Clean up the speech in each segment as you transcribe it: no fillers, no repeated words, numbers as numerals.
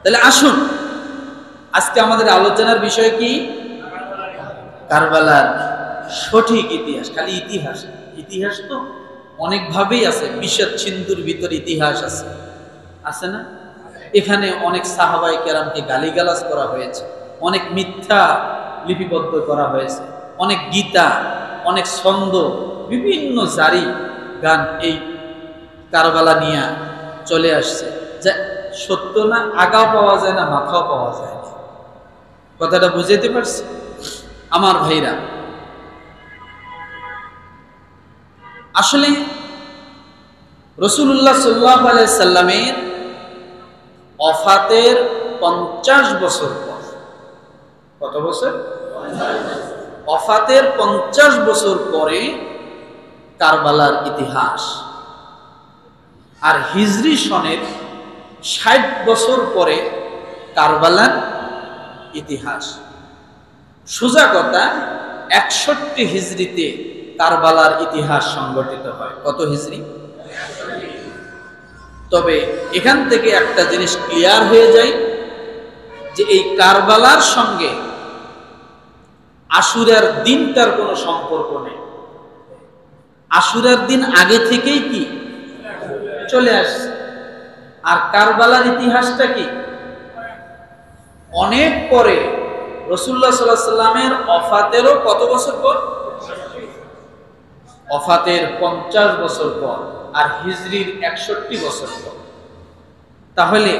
তাহলে আসুন আজকে আমাদের আলোচনার বিষয় কি? কারবালার সঠিক ইতিহাস। খালি ইতিহাস, ইতিহাস তো অনেকভাবেই আছে, বিষাদ সিন্ধুর ভিতর ইতিহাস আছে, আছে না? এখানে অনেক সাহাবায়ে কেরামকে গালিগালাজ করা হয়েছে, অনেক মিথ্যা লিপিবদ্ধ করা হয়েছে, অনেক গীতা, অনেক ছন্দ, বিভিন্ন জারি গান এই কারবালা নিয়ে চলে আসছে, যা সত্য না, আগাও পাওয়া যায় না, মাথাও পাওয়া যায় না। কথাটা বুঝাইতে পারছি আমার ভাইরা? আসলে রাসূলুল্লাহ সাল্লাল্লাহু আলাইহি সাল্লামের ওফাতের 50 বছর পর, কত বছর? ওফাতের 50 বছর পরে কারবালার ইতিহাস, আর হিজরি সনের 60 বছর পরে কারবালার ইতিহাস। সোজা কথা 61 হিজরিতে কারবালার ইতিহাস সংগঠিত হয়। কত হিজরি? তবে এখান থেকে একটা জিনিস ক্লিয়ার হয়ে যায় যে এই কারবালার সঙ্গে আশুরার দিনটার কোনো সম্পর্ক নেই। আশুরার দিন আগে থেকেই কি চলে আসছে, আর কারবালার ইতিহাসটা কি অনেক পরে, রাসূলুল্লাহ সাল্লাল্লাহু আলাইহি সাল্লামের ওফাতেরও কত বছর পর? ওফাতের 50 বছর পর, আর হিজরির 61 বছর পর। তাহলে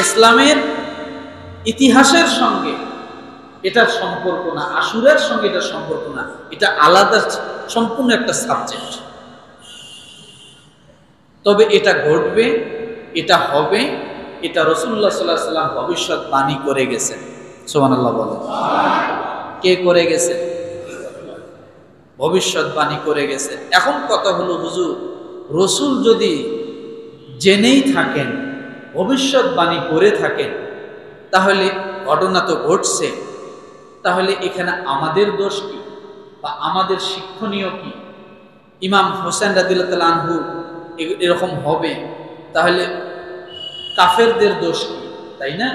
ইসলামের ইতিহাসের সঙ্গে এটার সম্পর্ক না, আশুরার সঙ্গে এটার সম্পর্ক না, এটা আলাদা সম্পূর্ণ একটা সাবজেক্ট। তবে এটা ঘটবে, এটা হবে, এটা রাসূলুল্লাহ সাল্লাল্লাহু আলাইহি সাল্লাম ভবিষ্যৎবাণী করে গেছেন। সুবহানাল্লাহ বলেন। কে করে গেছে? ভবিষ্যৎবাণী করে গেছে। এখন কথা হলো, হুজুর রাসূল যদি জেনেই থাকেন, ভবিষ্যৎবাণী করে থাকেন, তাহলে ঘটনা তো ঘটছে, তাহলে এখানে আমাদের দোষ কি বা আমাদের শিক্ষণীয় কি? ইমাম হোসেন রাদিয়াল্লাহু তাআলা আনহু এরকম হবে, তাহলে কাফেরদের দোষ কি? তাই না?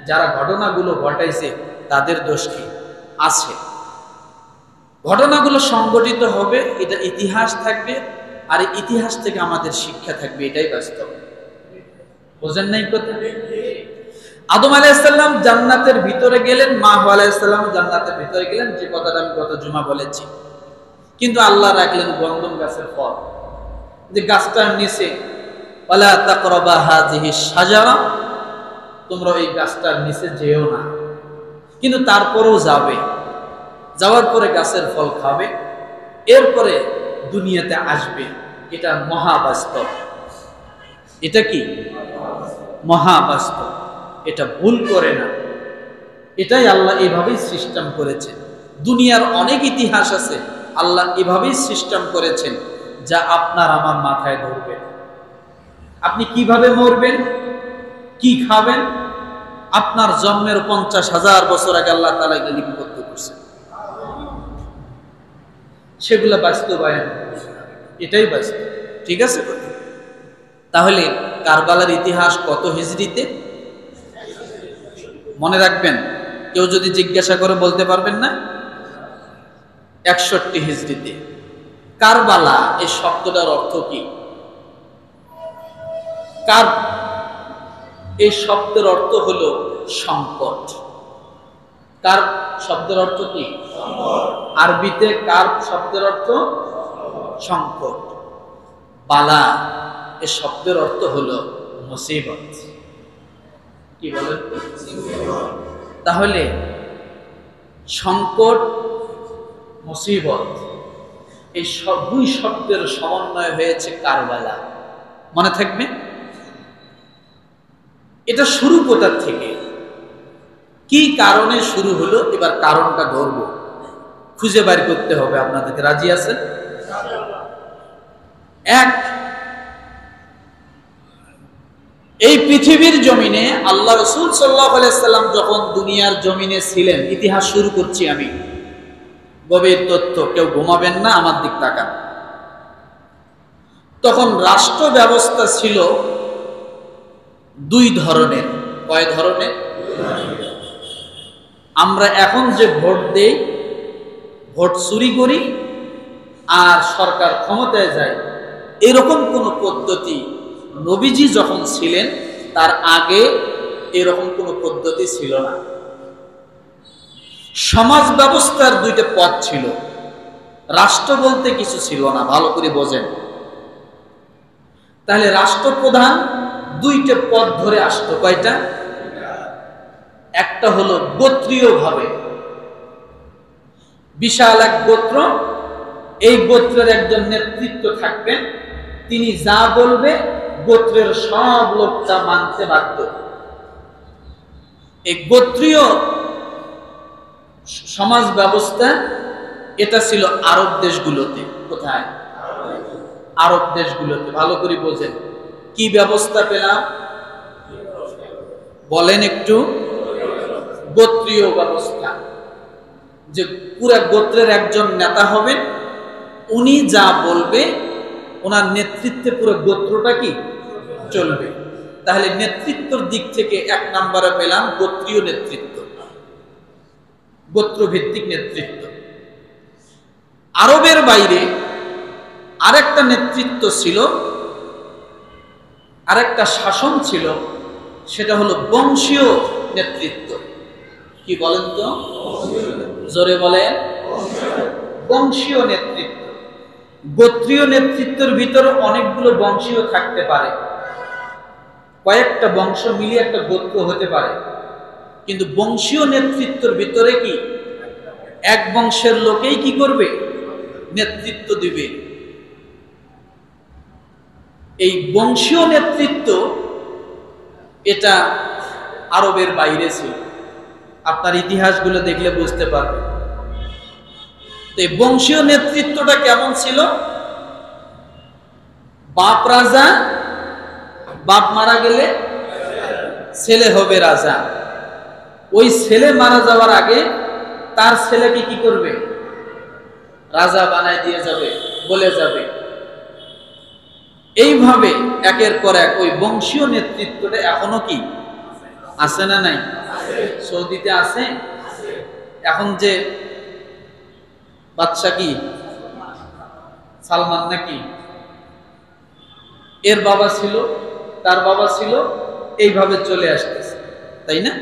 যারা ঘটনাগুলো ঘটাইছে তাদের দোষ কি? আছে। ঘটনাগুলো সংগঠিত হবে, এটা ইতিহাস থাকবে, আর ইতিহাস থেকে আমাদের শিক্ষা থাকবে, এটাই বাস্তব। বুঝেন নাই কথা? আদম আলাইহিস সালাম জান্নাতের ভিতরে গেলেন, মা হাওয়া আলাইহিস সালাম জান্নাতের ভিতরে গেলেন, যে কথাটা আমি গত জুমা বলেছি। কিন্তু আল্লাহ রাখলেন গন্ধম গাছের ফল, যে গাছটার নিচে ওয়ালা তাকরাবা হাযিহিস শাজারা, তোমরা এই গাছটার নিচে যেও না। কিন্তু তারপরেও যাবে, যাওয়ার পরে গাছের ফল খাবে, এরপরে দুনিয়াতে আসবে। এটা মহাবাস্তব। এটা কি মহাবাস্তব, এটা ভুল করে না। এটাই আল্লাহ এভাবেই সিস্টেম করেছেন। দুনিয়ার অনেক ইতিহাস আছে, আল্লাহ এভাবেই সিস্টেম করেছেন, যা আপনার আমার মাথায় ধরবে। আপনি কিভাবে মরবেন, কি খাবেন, আপনার জন্মের 50,000 বছর আগে আল্লাহ তাআলা এগুলো লিপিবদ্ধ করছেন। সেগুলো বাস্তবায়ন, এটাই বাস্তব। ঠিক আছে? তাহলে কারবালার ইতিহাস কত হিজরিতে? মনে রাখবেন, কেউ যদি জিজ্ঞাসা করে বলতে পারবেন না? 61 হিজরিতে। কারবালা এই শব্দটার অর্থ কি? এই শব্দের অর্থ হলো সংকট। কার শব্দের অর্থ কি? আরবিতে কার শব্দের অর্থ সংকট। বালা এই শব্দের অর্থ হলো মুসিবত। কি বলেন? তাহলে সংকট, মুসিবত, এই দুই শব্দের সমন্বয় হয়েছে কারবালা। মনে থাকবে? এটা শুরু কোথার থেকে, কি কারণে শুরু হলো? এবার কারণটা ধরব, খুঁজে বের করতে হবে। আপনাদেরকে রাজি আছেন? এক, এই পৃথিবীর জমিনে আল্লাহ রাসূল সাল্লাল্লাহু আলাইহি সাল্লাম যখন দুনিয়ার জমিনে ছিলেন, ইতিহাস শুরু করছি আমি, গভীর তথ্য, কেউ ঘুমাবেন না, আমার দিক তাকান। তখন রাষ্ট্র ব্যবস্থা ছিল দুই ধরনের। কয় ধরনের? আমরা এখন যে ভোট দেই, ভোট চুরি করি আর সরকার ক্ষমতায় যায়, এরকম কোন পদ্ধতি নবীজি যখন ছিলেন তার আগে এরকম কোন পদ্ধতি ছিল না। সমাজ ব্যবস্থার দুইটা পথ ছিল, রাষ্ট্র বলতে কিছু ছিল না, ভালো করে বোঝেন। তাহলে রাষ্ট্রপ্রধান দুইটা পথ ধরে আসতো। কয়টা? একটা হলো গোত্রীয় ভাবে, বিশাল এক গোত্র, এই গোত্রের একজন নেতৃত্ব থাকবেন, তিনি যা বলবে গোত্রের সব লোকটা মানতে বাধ্য। এই গোত্রীয় সমাজ ব্যবস্থা এটা ছিল আরব দেশগুলোতে। কোথায়? আরব দেশগুলোতে। ভালো করে বোঝেন কি ব্যবস্থা পেলাম, বলেন একটু। গোত্রীয় ব্যবস্থা, যে পুরা গোত্রের একজন নেতা হবেন, উনি যা বলবে ওনার নেতৃত্বে পুরো গোত্রটা কি চলবে। তাহলে নেতৃত্বের দিক থেকে এক নম্বরে পেলাম গোত্রীয় নেতৃত্ব, গোত্রভিত্তিক নেতৃত্ব। আরবের বাইরে আরেকটা নেতৃত্ব ছিল, আরেকটা শাসন ছিল, সেটা হলো বংশীয় নেতৃত্ব। কি বলেন তো? জোরে বলেন। বংশীয় নেতৃত্ব। গোত্রীয় নেতৃত্বের ভিতরে অনেকগুলো বংশীয় থাকতে পারে, কয়েকটা বংশ মিলিয়ে একটা গোত্র হতে পারে, কিন্তু বংশীয় নেতৃত্বের ভিতরে কি এক বংশের লোকেই কি করবে? নেতৃত্ব দিবে। এই বংশীয় নেতৃত্ব এটা আরবের বাইরে ছিল, আপনার ইতিহাসগুলো দেখলে বুঝতে পারবেন। এই বংশীয় নেতৃত্বটা কেমন ছিল? বাপ রাজা, বাপ মারা গেলে ছেলে হবে রাজা, ওই ছেলে মারা যাওয়ার আগে তার ছেলেকে কি করবে? রাজা বানায় দিয়ে যাবে, বলে যাবে। এইভাবে একের পর এক ওই বংশীয় নেতৃত্বটা এখনো কি আছে না নাই? সৌদিতে আছে। এখন যে বাদশা কি সালমান নাকি, এর বাবা ছিল, তার বাবা ছিল, এইভাবে চলে আসতেছে, তাই না?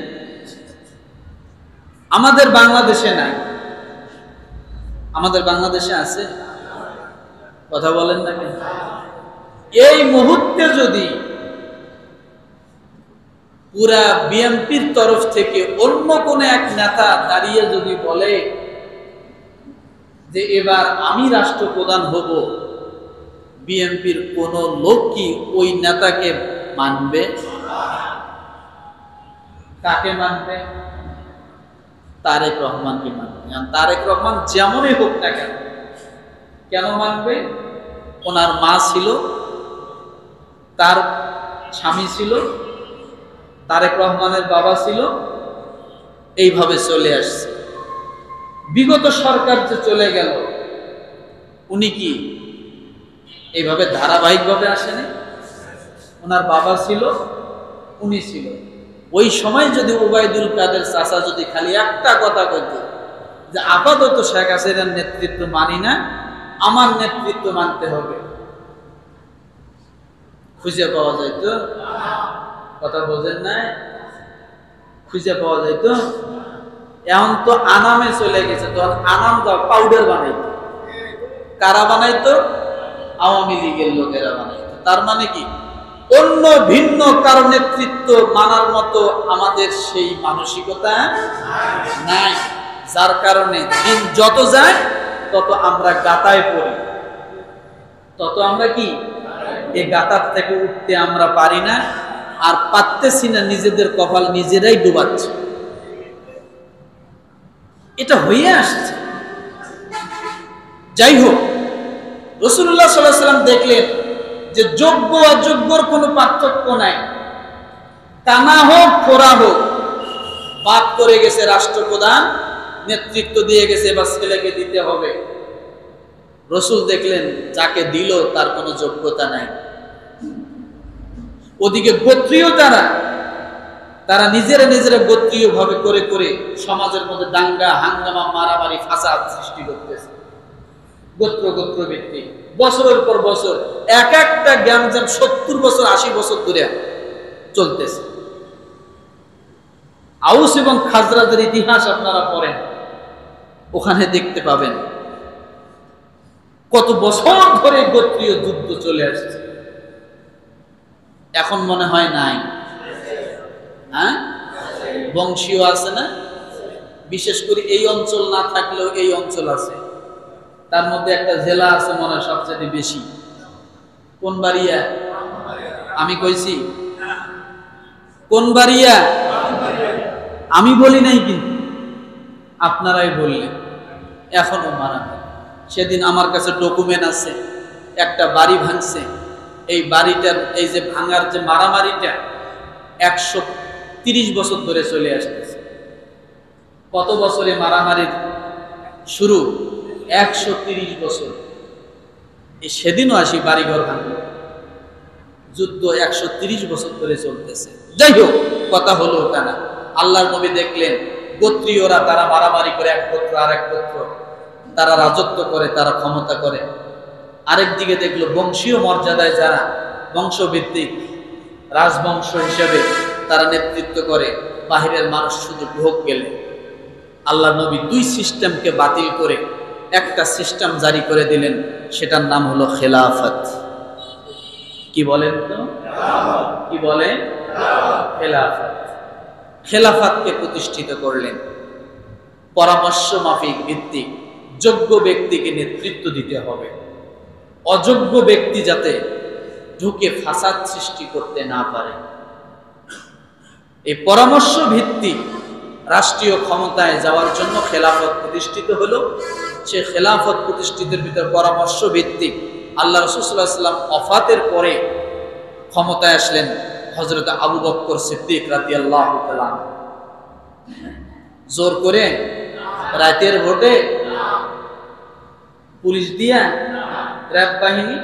আমাদের বাংলাদেশে নাই। আমাদের বাংলাদেশে আছে? কথা বলেন না কেন? এই মুহূর্তে যদি পুরা বিএনপির তরফ থেকে অন্য কোন এক নেতা দাঁড়িয়ে যদি বলে যে এবার আমি রাষ্ট্রপ্রধান হব, বিএনপির কোন লোক কি ওই নেতাকে মানবে? কাকে মানবে? তারেক রহমানকে মানবে। তারেক রহমান যেমনই হোক না কেন, কেন মানবে? ওনার মা ছিল, তার স্বামী ছিল, তারেক রহমানের বাবা ছিল, এইভাবে চলে আসছে। বিগত সরকার যে চলে গেল, উনি কি এইভাবে ধারাবাহিকভাবে আসেনি? ওনার বাবা ছিল, উনি ছিল। ওই সময় যদি ওবায়দুল কাদের চাচা যদি খালি একটা কথা কইত যে আপাতত শেখ হাসিনার নেতৃত্ব মানি না, আমার নেতৃত্ব মানতে হবে, খুঁজে পাওয়া যাইত? কথা বোঝেন না? খুঁজে পাওয়া যাইত? এখন তো আনামে চলে গেছে, তখন আনাম দাও পাউডার বানাইতো। কারা বানাইতো? আওয়ামী লীগের লোকেরা বানাইতো। তার মানে কি অন্য ভিন্ন কারো নেতৃত্ব মানার মতো আমাদের সেই মানসিকতা নাই, যার কারণে দিন যত যায় তত আমরা গাতায় পড়ি, তত আমরা কি এই গাতার থেকে উঠতে আমরা পারি না, আর পারতেছি না, নিজেদের কপাল নিজেরাই ডুবাচ্ছি। এটা হয়ে আসছে। যাই হোক, রাসূলুল্লাহ সাল্লাল্লাহু আলাইহি ওয়াসাল্লাম দেখলেন যে যোগ্য অযোগ্যর কোনো পার্থক্য নাই, কানা হোক খোরা হোক, বাপ করে গেছে রাষ্ট্রপ্রধান, নেতৃত্ব দিয়ে গেছে, বা ছেলেকে দিতে হবে। রসুল দেখলেন যাকে দিল তার কোনো যোগ্যতা নাই। ওদিকে গোত্রীয় তারা নিজেরা নিজেরা গোত্রীয় ভাবে করে করে সমাজের মধ্যে দাঙ্গা হাঙ্গামা মারামারি ফাসাদ সৃষ্টি করতেছে। গোত্র গোত্র ভিত্তিক বছরের পর বছর এক একটা গ্যাঞ্জাম 70 বছর 80 বছর ধরে চলতেছে। আউস এবং খাজরাজের ইতিহাস আপনারা পড়েন, ওখানে দেখতে পাবেন কত বছর ধরে গোত্রীয় যুদ্ধ চলে আসছে। এখন মনে হয় নাই, হ্যাঁ বংশীয় আছে না? বিশেষ করে এই অঞ্চল না থাকলেও এই অঞ্চল আছে, তার মধ্যে একটা জেলা আছে মনে হয় সবচেয়ে বেশি। কোন বাড়িয়া? আমি কইছি কোন বাড়িয়া? আমি বলি নাই, কিন্তু আপনারাই বললেন। এখনো মারা হয়। সেদিন আমার কাছে ডকুমেন্ট আছে, একটা বাড়ি ভাঙছে। এই বাড়িটার এই যে ভাঙার যে মারামারিটা 130 বছর ধরে চলে আসতেছে। কত বছরে মারামারির শুরু? 130 বছর। সেদিনও আসি বাড়িঘর ভাঙল, যুদ্ধ 130 বছর ধরে চলতেছে। যাই হোক, কথা হলো ওটা না। আল্লাহর নবী দেখলেন গোত্রীয়রা তারা মারামারি করে, এক গোত্র আর এক গোত্র, তারা রাজত্ব করে, তারা ক্ষমতা করে। আরেক দিকে দেখলো বংশীয় মর্যাদায় যারা বংশভিত্তিক রাজবংশ হিসেবে তারা নেতৃত্ব করে, বাহিরের মানুষ শুধু ভোগ গেলে। আল্লাহ নবী দুই সিস্টেমকে বাতিল করে একটা সিস্টেম জারি করে দিলেন, সেটার নাম হলো খেলাফত। কি বলেন তো? কি বলেন? খেলাফত। খেলাফতকে প্রতিষ্ঠিত করলেন। পরামর্শ মাফিক ভিত্তিক যোগ্য ব্যক্তিকে নেতৃত্ব দিতে হবে, অযোগ্য ব্যক্তি যাতে ঢুকে ফাসাদ সৃষ্টি করতে না পারে। এই পরামর্শ ভিত্তিক রাষ্ট্রীয় ক্ষমতায় যাওয়ার জন্য খেলাফত প্রতিষ্ঠিত হলো। সে খেলাফত প্রতিষ্ঠিতের ভিতর পরামর্শ ভিত্তিক আল্লাহ রাসূল সাল্লাল্লাহু আলাইহি ওয়াসাল্লাম ওফাতের পরে ক্ষমতায় আসলেন হযরত আবু বকর সিদ্দিক রাদিয়াল্লাহু তাআলা। জোর করে, রাতের ভোটে, পুলিশ দিয়া, র‍্যাব বাহিনী,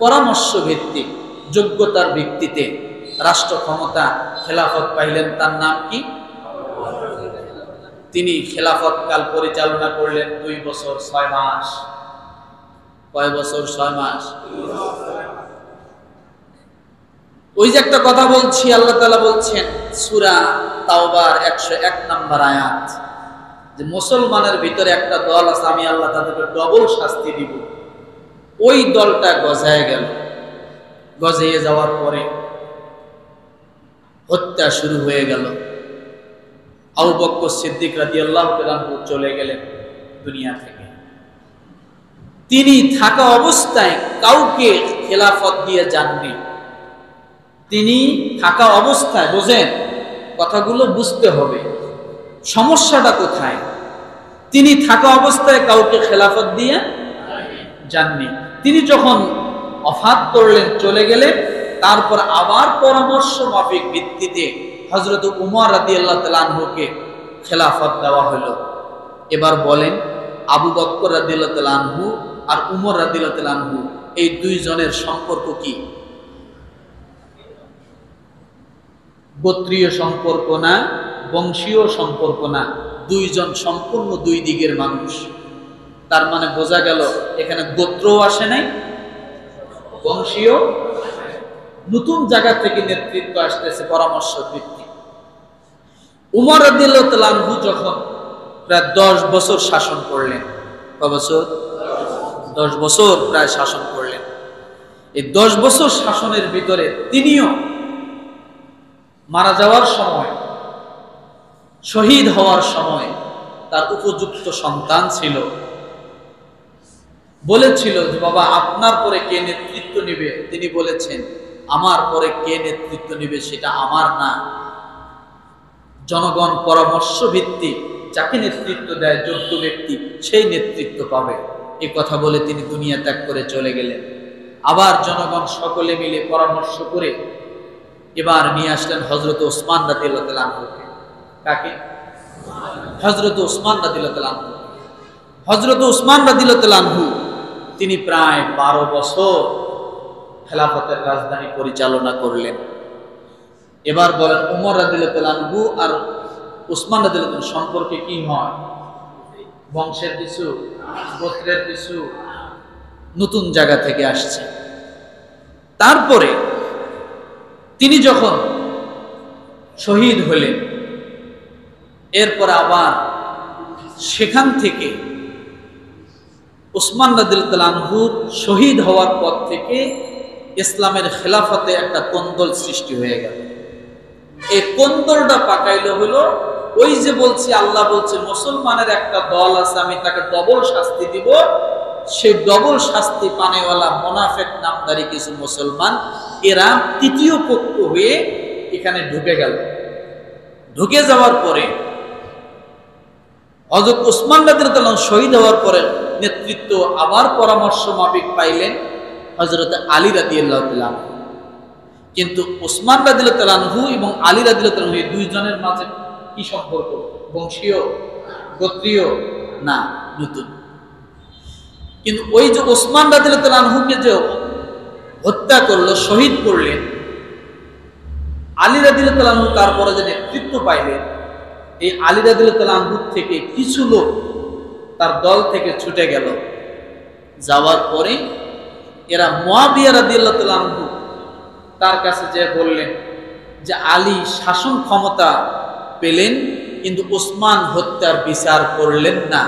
পরামর্শ ভিত্তিক যোগ্যতার ভিত্তিতে রাষ্ট্র ক্ষমতা খেলাফত পাইলেন। তার নাম কি? তিনি খেলাফত কাল পরিচালনা করলেন 2 বছর 6 মাস। কয় বছর? 6 মাস। ওই যে একটা কথা বলছি, আল্লাহ তাআলা বলছেন সূরা তাওবার 101 নম্বর আয়াত, যে মুসলমানের ভিতরে একটা দল আছে, আমি আল্লাহ তাদেরকে ডবল শাস্তি দিব। ওই দলটা গজায় গেল। গজিয়ে যাওয়ার পরে হত্যা শুরু হয়ে গেল। আবু বকর সিদ্দিক রাদিয়াল্লাহু তাআলা চলে গেলেন দুনিয়া থেকে। তিনি থাকা অবস্থায় কাউকে খেলাফত দিয়ে যাননি। তিনি থাকা অবস্থায়, বোঝেন কথাগুলো বুঝতে হবে, সমস্যাটা কোথায়। তিনি থাকা অবস্থায় কাউকে খেলাফত দিয়ে যাননি। তিনি যখন ওফাত করলেন, চলে গেলেন, তারপর আবার পরামর্শ মাফিক ভিত্তিতে হযরত উমর রাদিয়াল্লাহু তাআলা আনহুকে খেলাফত দেওয়া হলো। এবার বলেন, আবু বকর রাদিয়াল্লাহু তাআলা আনহু আর উমর রাদিয়াল্লাহু তাআলা আনহু এই দুইজনের সম্পর্ক কি? গোত্রীয় সম্পর্ক না, বংশীয় সম্পর্ক না, দুইজন সম্পূর্ণ দুই দিকের মানুষ। তার মানে বোঝা গেল এখানে গোত্রও আসে নাই, বংশীয় নতুন জায়গা থেকে নেতৃত্ব আসতেছে পরামর্শ ভিত্তিক। উমর রাদিয়াল্লাহু তাআলা আনহু যখন প্রায় 10 বছর শাসন করলেন, কয় বছর? 10 বছর প্রায় শাসন করলেন। এই 10 বছর শাসনের ভিতরে তিনিও মারা যাওয়ার সময়, শহীদ হওয়ার সময় তার উপযুক্ত সন্তান ছিল। বলেছিল যে বাবা, আপনার পরে কে নেতৃত্ব নেবে? তিনি বলেছেন, আমার পরে কে নেতৃত্ব নেবে সেটা আমার না, জনগণ পরামর্শ ভিত্তিক যাকে নেতৃত্ব দেয় যোগ্য ব্যক্তি, সেই নেতৃত্ব পাবে। এই কথা বলে তিনি দুনিয়া ত্যাগ করে চলে গেলেন। আবার জনগণ সকলে মিলে পরামর্শ করে এবার নিয়ে আসলেন হযরত ওসমান রাদিয়াল্লাহু তাআলা আনহুকে। কাকে? হযরত ওসমান রাদিয়াল্লাহু তাআলা আনহু। হযরত ওসমান রাদিয়াল্লাহু তাআলা আনহু তিনি প্রায় 12 বছর খেলাফতের রাজধানী পরিচালনা করলেন। এবার বলেন উমর রাদিয়াল্লাহু আনহু আর উসমান রাদিয়াল্লাহু আনহু সম্পর্কে কি হয়? বংশের কিছু, গোত্রের কিছু, নতুন জায়গা থেকে আসছে। তারপরে তিনি যখন শহীদ হলেন, এরপর আবার সেখান থেকে উসমান রাদিয়াল্লাহু আনহুর শহীদ হওয়ার পর থেকে ইসলামের খেলাফতে একটা কোন্দল সৃষ্টি হয়ে গেল। এই কোন্দলটা পাকাইলো হলো ওই যে বলছি, আল্লাহ বলছে মুসলমানের একটা দল আছে, আমি তাকে ডবল শাস্তি দিব। সেই ডবল শাস্তি পানেওয়ালা মুনাফিক নামধারী কিছু মুসলমান, এরা তৃতীয় পক্ষ হয়ে এখানে ঢুকে গেল। ঢুকে যাওয়ার পরে হযরত উসমান রাদিয়াল্লাহু আনহু শহীদ হওয়ার পরে নেতৃত্ব আবার পরামর্শ মাফিক পাইলেন হযরত আলী রাদিয়াল্লাহু তাআলা। কিন্তু উসমান রাদিয়াল্লাহু তাআলা আনহু এবং আলী রাদিয়াল্লাহু তাআলা আনহু এই দুইজনের মাঝে কি সম্পর্ক? বংশীয়, গোত্রীয় না, নতুন। কিন্তু ওই যে উসমান রাদিয়াল্লাহু তাআলা আনহুকে যে হত্যা করলো, শহীদ করলেন, আলী রাদিয়াল্লাহু তাআলা আনহু তারপরে যে নেতৃত্ব পাইলেন, এই আলী রাদিয়াল্লাহু তাআলা আনহু থেকে কিছু লোক তার দল থেকে ছুটে গেল। যাওয়ার পরে এরা মুয়াবিয়া রাদিয়াল্লাহু তাআলা আনহু তার কাছে যে বললেন যে আলী শাসন ক্ষমতা পেলেন কিন্তু ওসমান হত্যার বিচার করলেন না,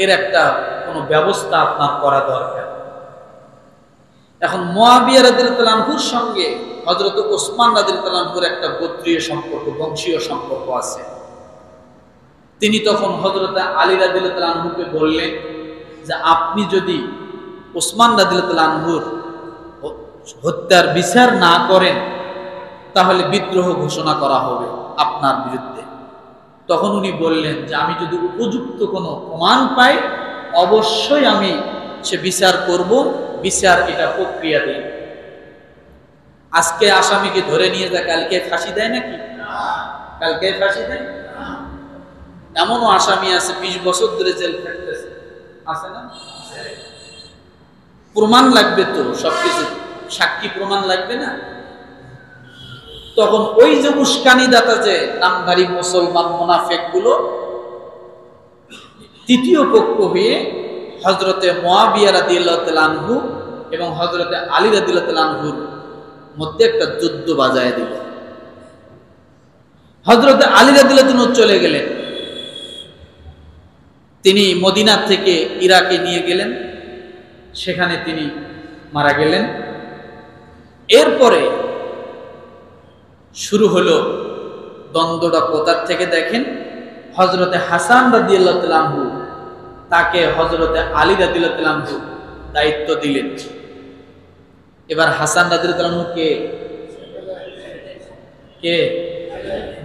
এর একটা কোনো ব্যবস্থা আপনার করা দরকার। এখন মুয়াবিয়া রাদিয়াল্লাহু তাআলা আনহুর সঙ্গে হযরত ওসমান রাদিয়াল্লাহু তাআলা আনহুর একটা গোত্রীয় সম্পর্ক, বংশীয় সম্পর্ক আছে। তিনি তখন হযরত আলী রাদিয়াল্লাহু তাআলা আনহুকে বললেন যে আপনি যদি ওসমান রাদিয়াল্লাহু তাআলা আনহুর হত্যার বিচার না করেন তাহলে বিদ্রোহ ঘোষণা করা হবে আপনার বিরুদ্ধে। তখন উনি বললেন যে আমি যদি উপযুক্ত কোনো প্রমাণ পাই অবশ্যই আমি সে বিচার করব, বিচার এটা প্রক্রিয়া দিই। আজকে আসামিকে ধরে নিয়ে যা কালকে ফাঁসি দেয় নাকি? কালকে ফাঁসি দেয়? এমনও আসামি আছে 20 বছর ধরে জেল খাটতেছে, আছে না? প্রমাণ লাগবে তো, সবকিছু সাক্ষী প্রমাণ লাগবে না? তখন ওই যে উস্কানিদাতা যে নামধারী মুসলমান মুনাফিক গুলো তৃতীয় পক্ষ হয়ে হযরতে মুয়াবিয়া রাদিয়াল্লাহু তাআলা আনহু এবং হযরতে আলী রাদিয়াল্লাহু তাআলা আনহুর মধ্যে একটা যুদ্ধ বাজায় দিল। হযরতে আলী রাদিয়াল্লাহু তাআলা চলে গেলেন, তিনি মদিনা থেকে ইরাকে নিয়ে গেলেন, সেখানে তিনি মারা গেলেন। এরপরে শুরু হলো দ্বন্দ্বটা কোথার থেকে দেখেন, হযরতে হাসান রাদিয়াল্লাহু তাআলা আনহু তাকে হযরতে আলী রাদিয়াল্লাহু তাআলা আনহু দায়িত্ব দিলেন। এবার হাসান রাদিয়াল্লাহু তাআলা আনহু কে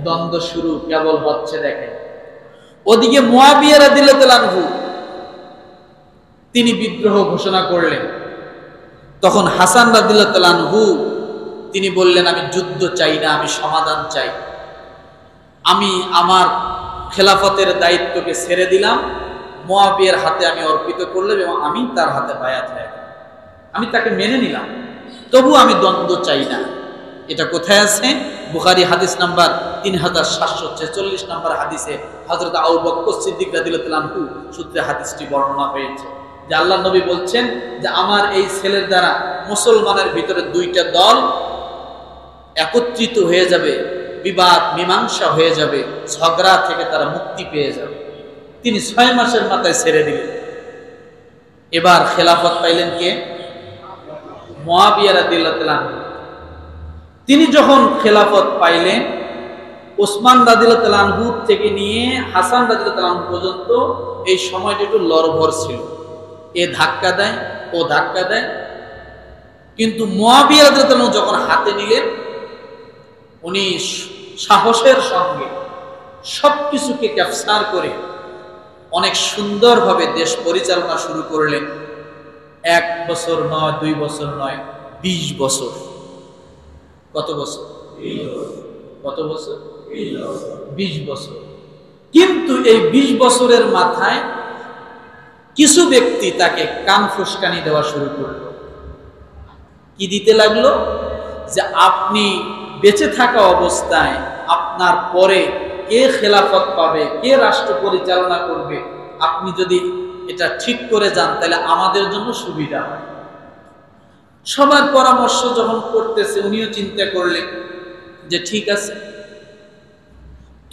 দ্বন্দ্ব শুরু কেবল হচ্ছে দেখেন। ওদিকে মুয়াবিয়া রাদিয়াল্লাহু তাআলা আনহু তিনি বিদ্রোহ ঘোষণা করলেন। তখন হাসান রাদিয়াল্লাহু তাআলা আনহু তিনি বললেন আমি যুদ্ধ চাই না, আমি সমাধান চাই। আমি আমার খেলাফতের দায়িত্বকে ছেড়ে দিলাম, মুয়াবিয়ার হাতে আমি অর্পিত করলাম এবং আমি তার হাতে বায়াত হয়ে গেলাম। আমি তাকে মেনে নিলাম, তবু আমি দ্বন্দ্ব চাই না। এটা কোথায় আছে? বুখারী হাদিস নাম্বার 3746 নম্বর হাদিসে হযরত আবু বকর সিদ্দিক রাদিয়াল্লাহু তাআলা আনহু সূত্রে হাদিসটি বর্ণনা হয়েছে যে আল্লাহর নবী বলছেন যে আমার এই ছেলের দ্বারা মুসলমানের ভিতরে দুইটা দল একত্রিত হয়ে যাবে, বিবাদ মীমাংসা হয়ে যাবে, ঝগড়া থেকে তারা মুক্তি পেয়ে যাবে। তিনি 6 মাসের মাথায় ছেড়ে দিলেন। এবার খেলাফত পাইলেন কে? মুয়াবিয়া রাদিয়াল্লাহু তাআলা আনহু। তিনি যখন খেলাফত পাইলেন, ওসমান রাদিয়াল্লাহু তাআলা আনহু থেকে নিয়ে হাসান রাদিয়াল্লাহু তাআলা আনহু পর্যন্ত এই সময়টা একটু লড়ভর ছিল, এ ধাক্কা দেয় ও ধাক্কা দেয়। কিন্তু মুয়াবিয়া রাদিয়াল্লাহু তাআলা আনহু যখন হাতে নিলেন, উনি সাহসের সঙ্গে সবকিছুকে ক্যাপচার করে অনেক সুন্দরভাবে দেশ পরিচালনা শুরু করলেন। 1 বছর নয়, 2 বছর নয়, 20 বছর। কত বছর? কত বছর? 20 বছর। কিন্তু এই 20 বছরের মাথায় কিছু ব্যক্তি তাকে কান ফুসকানি দেওয়া শুরু করলো। কি দিতে লাগলো? যে আপনি বেঁচে থাকা অবস্থায় আপনার পরে কে খেলাফত পাবে, কে রাষ্ট্র পরিচালনা করবে, আপনি যদি এটা ঠিক করে যান তাহলে আমাদের জন্য সুবিধা হয়। সবার পরামর্শ যখন করতেছে উনিও চিন্তা করলেন যে ঠিক আছে।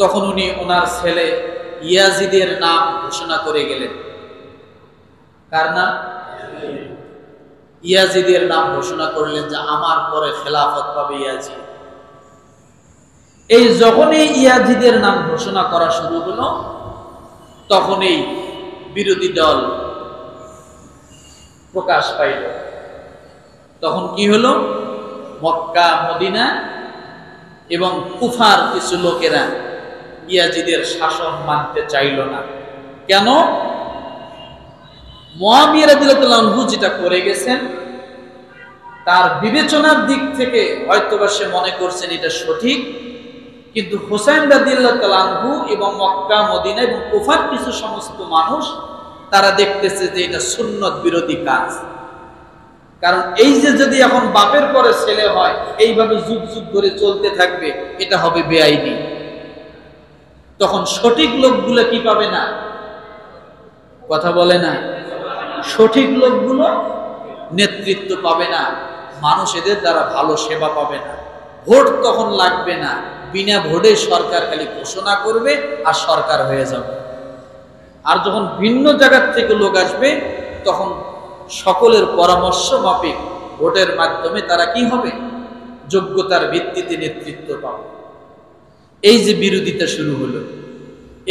তখন উনি ওনার ছেলে ইয়াজিদের নাম ঘোষণা করে গেলেন। কার নাম? ইয়াজিদের নাম ঘোষণা করলেন যে আমার পরে খেলাফত পাবে ইয়াজিদ। এই যখনই ইয়াজিদের নাম ঘোষণা করা শুরু হলো, তখনই বিরোধী দল প্রকাশ পাইল। তখন কি হলো? মক্কা, মদিনা এবং কুফার কিছু লোকেরা ইয়াজিদের শাসন মানতে চাইল না। কেন? মুআবিয়া রাদিয়াল্লাহু আনহু যেটা করে গেছেন, তার বিবেচনার দিক থেকে হয়তোবা সে মনে করছেন এটা সঠিক, কিন্তু হুসাইন রাদিয়াল্লাহু আনহু এবং মক্কা, মদিনা এবং কুফার কিছু সমস্ত মানুষ তারা দেখতেছে যে এটা সুন্নত বিরোধী কাজ। কারণ এই যে যদি এখন বাপের পরে ছেলে হয়, এইভাবে যুগ যুগ ধরে চলতে থাকবে, এটা হবে বেআইনি। তখন সঠিক লোকগুলো কি পাবে না? কথা বলে না। সঠিক লোকগুলো নেতৃত্ব পাবে না, মানুষ এদের দ্বারা ভালো সেবা পাবে না। ভোট তখন লাগবে না, বিনা ভোটে সরকার খালি ঘোষণা করবে আর সরকার হয়ে যাবে। আর যখন ভিন্ন জায়গার থেকে লোক আসবে, তখন সকলের পরামর্শ মাফিক ভোটের মাধ্যমে তারা কি হবে? যোগ্যতার ভিত্তিতে নেতৃত্ব পাবে। এই যে বিরোধিতা শুরু হলো,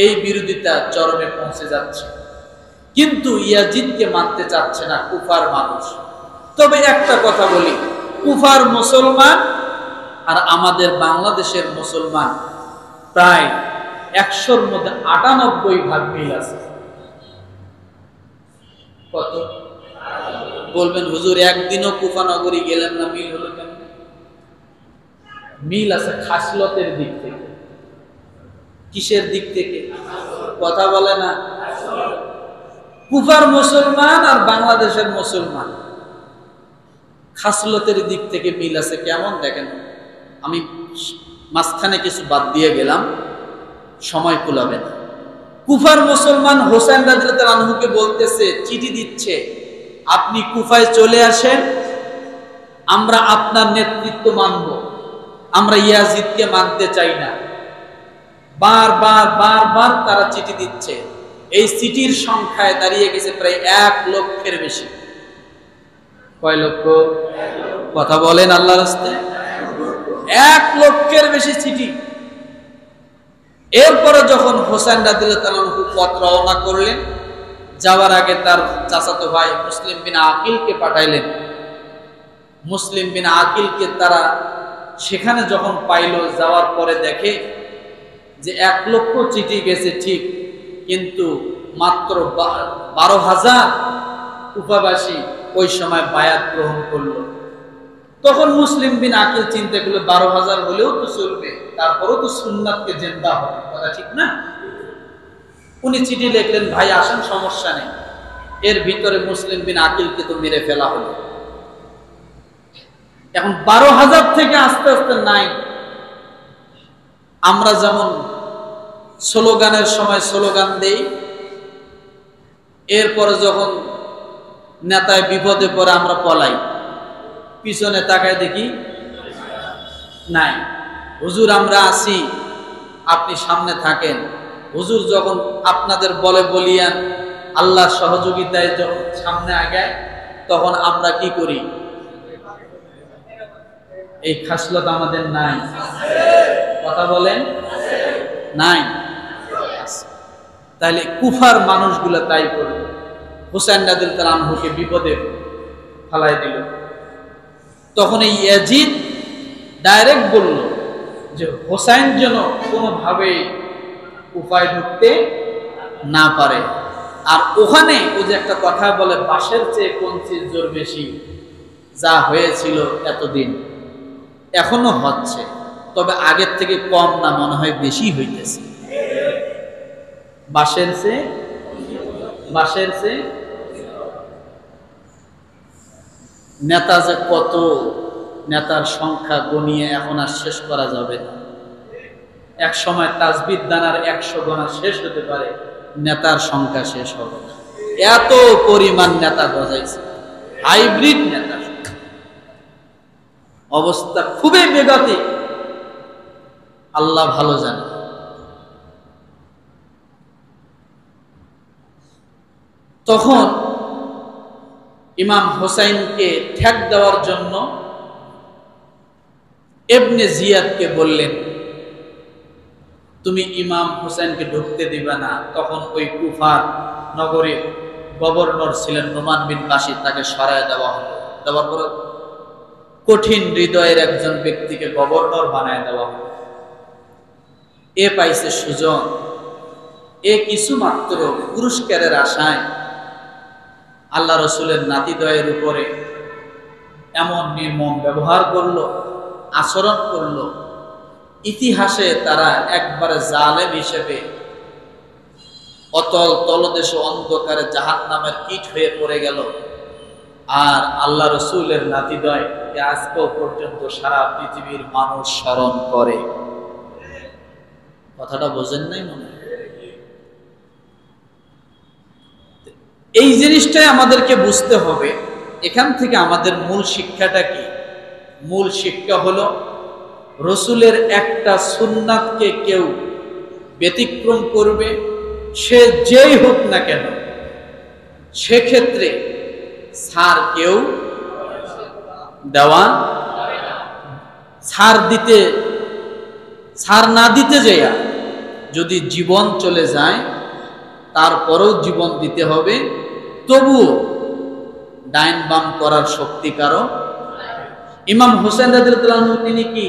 এই বিরোধিতা চরমে পৌঁছে যাচ্ছে। কিন্তু ইয়াজিদকে মানতে চাচ্ছে না কুফার মানুষ। তবে একটা কথা বলি, কুফার মুসলমান আর আমাদের বাংলাদেশের মুসলমান প্রায় 100-র মধ্যে 98% মিল আছে। কত বলবেন হুজুর, একদিনও কুফা নগরী গেলেন না, মিল হলো কেন? মিল আছে খাসলতের দিক থেকে। কিসের দিক থেকে? কথা বলে না। কুফার মুসলমান আর বাংলাদেশের মুসলমান খাসলতের দিক থেকে মিল আছে। কেমন দেখেন, আমি মাঝখানে কিছু বাদ দিয়ে গেলাম, সময় কুলাবে না। কুফার মুসলমান হোসেন রাদিয়াল্লাহু আনহুকে বলতেছে, চিঠি দিচ্ছে, আপনি কুফায় চলে আসেন, আমরা আপনার নেতৃত্ব মানব, আমরা ইয়াজিদকে মানতে চাই না। বারবার বারবার তারা চিঠি দিচ্ছে। এই চিঠির সংখ্যায় দাঁড়িয়ে গেছে প্রায় 1 লক্ষের বেশি। কয় লক্ষ? কথা বলেন আল্লাহর রাস্তায়। 1 লক্ষের বেশি চিঠি। এরপরে যখন হোসেন রাদিয়াল্লাহু আনহু পথ রওনা করলেন, যাওয়ার আগে তার চাচাতো ভাই মুসলিম বিন আকিলকে পাঠাইলেন। মুসলিম বিন আকিলকে তারা সেখানে যখন পাইল, যাওয়ার পরে দেখে যে 1 লক্ষ চিঠি গেছে ঠিক, কিন্তু মাত্র 12,000 কুফাবাসী ওই সময় বায়াত গ্রহণ করলো। তখন মুসলিম বিন আকিল চিন্তা করলো 12,000 হলেও তো চলবে, তারপরও তো সুন্নাতকে জিন্দা হবে, কথা ঠিক না? উনি চিঠি লিখলেন, ভাই আসেন, সমস্যা নেই। এর ভিতরে মুসলিম বিন আকিলকে তো মেরে ফেলা হলো। এখন 12,000 থেকে আস্তে আস্তে নাই। আমরা যেমন স্লোগানের সময় স্লোগান দেই, এরপরে যখন নেতায় বিপদে পড়ে আমরা পলাই, পিছনে তাকায় দেখি নাই। হুজুর আমরা আছি, আপনি সামনে থাকেন। হুজুর যখন আপনাদের বলে বলিয়ান, আল্লাহর সহযোগিতায় যখন সামনে আগায়, তখন আমরা কি করি? এই খাসলত আমাদের নাই। কথা বলেন, নাই। তাহলে কুফার মানুষগুলো তাই করল, হুসাইন রাদিয়াল্লাহু আনহুকে বিপদে ফেলাই দিল। তখন এই ইয়াজিদ ডাইরেক্ট বলল যে হোসাইন যেন কোনোভাবে কুফায় ঢুকতে না পারে। আর ওখানে ও যে একটা কথা বলে, বাঁশের চেয়ে কঞ্চির জোর বেশি, যা হয়েছিল এতদিন এখনো হচ্ছে, তবে আগের থেকে কম না, মনে হয় বেশি হইতেছে। বাঁশের চেয়ে নেতা যে কত নেতার সংখ্যা গনিয়ে এখন আর শেষ করা যাবে না। এক সময় তাসবির দানার 100 গোনা শেষ হতে পারে, নেতার সংখ্যা শেষ হবে না। এত পরিমাণ নেতা গজাইছে, হাইব্রিড নেতা, অবস্থা খুবই বেগতিক, আল্লাহ ভালো জানে। তখন ইমাম হোসাইনকে ঠেক দেওয়ার জন্য ইবনে জিয়াদকে বললেন, তুমি ইমাম হোসেনকে ঢুকতে দিবে না। তখন ওই কুফার নগরে গভর্নর ছিলেন নোমান বিন বাশির, তাকে সরায় দেওয়া হলো। দেওয়ার পর কঠিন হৃদয়ের একজন ব্যক্তিকে গভর্নর বানায় দেওয়া হলো। এ পাইছে সুজন, এ কিছু মাত্র পুরস্কারের আশায় আল্লাহ রসুলের নাতিদয়ের উপরে এমন নির্মম ব্যবহার করলো, আচরণ করলো। ইতিহাসে তারা একবারে জালেম হিসেবে অতল তলদেশ অন্ধকারে জাহান্নামের কীট হয়ে পড়ে গেল। আর আল্লাহ রসুলের নাতিদয় আজকেও পর্যন্ত সারা পৃথিবীর মানুষ স্মরণ করে। কথাটা বোঝেন নাই মনে হয়? এই জিনিসটাই আমাদেরকে বুঝতে হবে। এখান থেকে আমাদের মূল শিক্ষাটা কি? মূল শিক্ষা হলো, রসুলের একটা সুন্নাতকে কেউ ব্যতিক্রম করবে, সে যেই হোক না কেন, সেক্ষেত্রে ছাড় কেউ দেওয়া, ছাড় না দিতে যাইয়া যদি জীবন চলে যায়, তারপরেও জীবন দিতে হবে। তবুও ডাইন বাম করার শক্তি কারো। ইমাম হোসেন রাদিয়াল্লাহু আনহু তিনি কি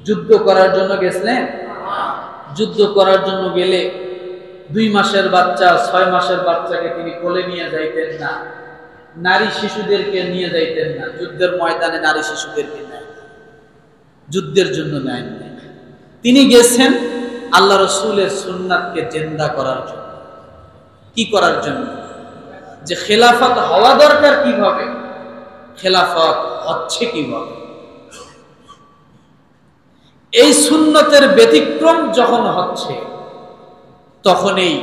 যুদ্ধ করার জন্য গেছিলেন? যুদ্ধ করার জন্য গেলে 2 মাসের বাচ্চা 6 মাসের বাচ্চাকে তিনি কোলে নিয়ে যাইতেন না, নারী শিশুদেরকে নিয়ে যাইতেন না। যুদ্ধের ময়দানে নারী শিশুদেরকে নেয়, যুদ্ধের জন্য নেয় না। তিনি গেছেন আল্লাহ রসুলের সুন্নাতকে জিন্দা করার জন্য। কি করার জন্য? যে খেলাফত হওয়া দরকার কিভাবে, খেলাফত হচ্ছে কিভাবে। এই সুন্নতের ব্যতিক্রম যখন হচ্ছে, তখনই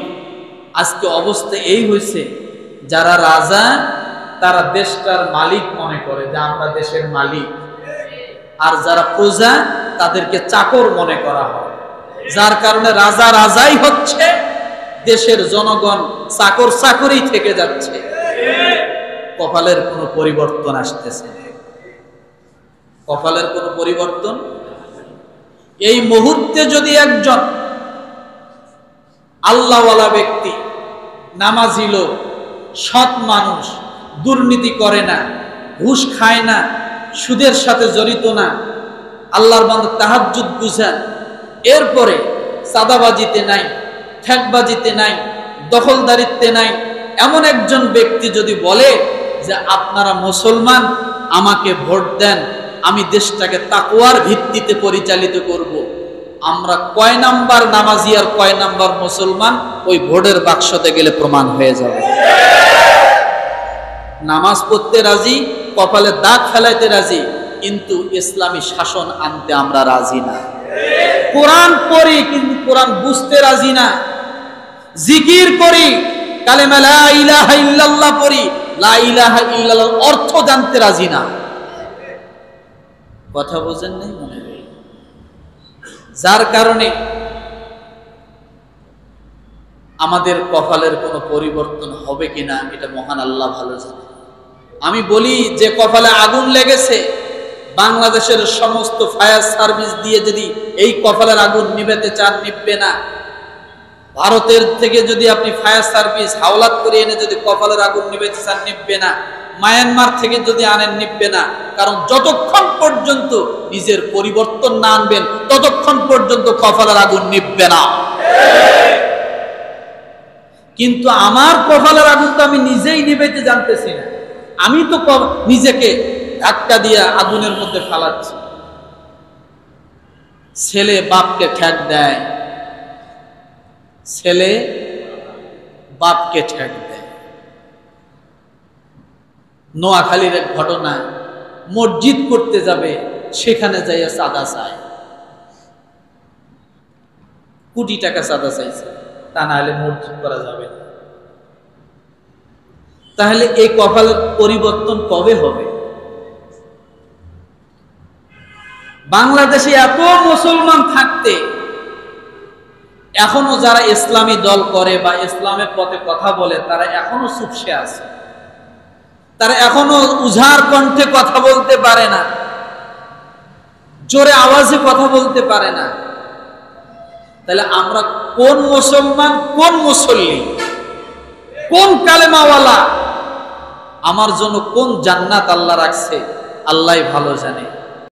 আজকে অবস্থা এই হয়েছে, যারা রাজা তারা দেশটার মালিক মনে করে যে আমরা দেশের মালিক, আর যারা প্রজা তাদেরকে চাকর মনে করা হয়। যার কারণে রাজা রাজাই হচ্ছে, দেশের জনগণ চাকর চাকরই থেকে যাচ্ছে। কপালের কোনো পরিবর্তন আসতেছে, কপালের কোনো পরিবর্তন। এই মুহূর্তে যদি একজন আল্লাহওয়ালা ব্যক্তি, নামাজি লোক, সৎ মানুষ, দুর্নীতি করে না, ঘুষ খায় না, সুদের সাথে জড়িত না, আল্লাহর বান্দা তাহাজ্জুদ বুঝেন, এরপরে সাদাবাজিতে নাই, ঠেকবাজিতে নাই, দখলদারিত্বে নাই, এমন একজন ব্যক্তি যদি বলে যে আপনারা মুসলমান, আমাকে ভোট দেন, আমি দেশটাকে তাকওয়ার ভিত্তিতে পরিচালিত করব, আমরা কয় নাম্বার নামাজি আর কয় নাম্বার মুসলমান ওই ভোটের বাক্সতে গেলে প্রমাণ হয়ে যাবে। নামাজ পড়তে রাজি, কপালে দাগ ফেলাইতে রাজি, কিন্তু ইসলামী শাসন আনতে আমরা রাজি না। কোরআন পড়ি কিন্তু কোরআন বুঝতে রাজি না। জিকির করি, কালেমা লা ইলাহা ইল্লাল্লাহ পড়ি, লা ইলাহা ইল্লাল্লাহর অর্থ জানতে রাজি না। কথা বোঝেন নাই মনে হয়? যার কারণে আমাদের কপালের কোনো পরিবর্তন হবে কিনা এটা মহান আল্লাহ ভালো জানে। আমি বলি যে কপালে আগুন লেগেছে, বাংলাদেশের সমস্ত ফায়ার সার্ভিস দিয়ে যদি এই কপালের আগুন নিভাতে চান, নিভবে না। ভারতের থেকে যদি আপনি ফায়ার সার্ভিস হাওলাত করে এনে যদি কপালের আগুন নিভাতে চান, নিভবে না। মায়ানমার থেকে যদি আনেন, নিভবে না। কারণ যতক্ষণ পর্যন্ত নিজের পরিবর্তন না আনবেন, ততক্ষণ পর্যন্ত কপালের আগুন নিভবে না। কিন্তু আমার কপালের আগুন তো আমি নিজেই নিভাইতে জানতেছি না। আমি তো নিজেকে ধাক্কা দিয়ে আগুনের মধ্যে ফালাচ্ছি। ছেলে বাপকে ঠ্যাক দেয়, ছেলে বাপকে ঠ্যাক দেয়। নোয়াখালীর এক ঘটনা, মসজিদ করতে যাবে, সেখানে যাইয়া চাঁদা চায়, কোটি টাকা চাঁদা চাইছে, তা না হলে মসজিদ করা যাবে না। তাহলে এই কপালের পরিবর্তন কবে হবে? বাংলাদেশে এত মুসলমান থাকতে এখনো যারা ইসলামী দল করে বা ইসলামের পথে কথা বলে, তারা এখনো চুপসে আছে, তারা এখনো উজাড় কণ্ঠে কথা বলতে পারে না, জোরে আওয়াজে কথা বলতে পারে না। তাহলে আমরা কোন মুসলমান, কোন মুসল্লি, কোন কালেমাওয়ালা, আমার জন্য কোন জান্নাত আল্লাহ রাখছে আল্লাহই ভালো জানে।